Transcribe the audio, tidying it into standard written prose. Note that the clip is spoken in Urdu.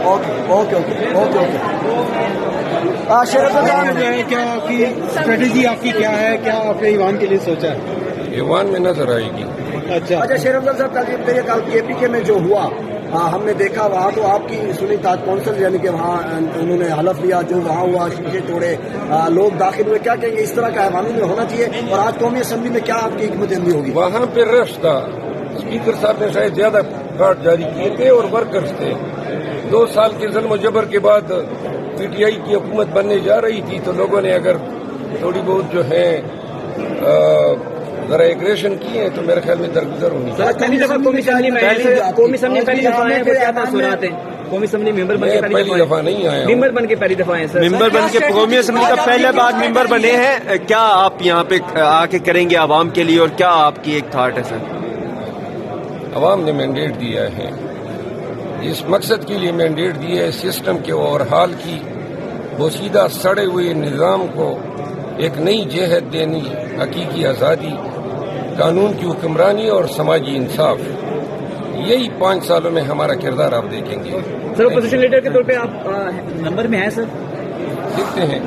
Okay okay okay okay okay شیر افضل صاحب جو ہے کیا آپ کی اسٹریٹجی آپ کی کیا ہے؟ کیا آپ نے ایوان کے لیے سوچا ہے؟ ایوان میں نظر آئے گی. اچھا شیر افضل صاحب کل کے پی میں جو ہوا ہم نے دیکھا وہاں تو آپ کی سنی تاج کونسل یعنی کہ وہاں انہوں نے حلف لیا جو وہاں ہوا شیشے توڑے لوگ داخل ہوئے. کیا کہیں گے اس طرح کا ایوانوں میں ہونا چاہیے اور آج قومی اسمبلی میں کیا آپ کی حکمت عملی ہوگی؟ وہاں پہ رش تھا. اسپیکر صاحب نے شاید زیادہ کارڈ جاری کیے تھے اور ورکرز تھے. 2 سال کے ظلم و جبر کے بعد پی ٹی آئی کی حکومت بننے جا رہی تھی تو لوگوں نے اگر تھوڑی بہت جو ہے ذرا ایگریشن کی ہے تو میرے خیال میں درگزر ہونی چاہیے. پہلی دفعہ قومی اسمبلی ممبر بن کے پہلی دفعہ نہیں آیا ہوں. ممبر بن کے پہلی دفعہ آئے سر. ممبر بن کے قومی اسمبلی کا پہلے بعد ممبر بنے ہیں. کیا آپ یہاں پہ آ کے کریں گے عوام کے لیے اور کیا آپ کی ایک تھاٹ ہے سر؟ عوام نے مینڈیٹ دیا ہے, اس مقصد کے لیے مینڈیٹ دیا ہے سسٹم کے اوورہال کی, بوسیدہ سڑے ہوئے نظام کو ایک نئی جہت دینی, حقیقی آزادی, قانون کی حکمرانی اور سماجی انصاف. یہی 5 سالوں میں ہمارا کردار آپ دیکھیں گے. سر اپوزیشن لیڈر کے طور پہ آپ نمبر میں ہیں سر؟ دیکھتے ہیں.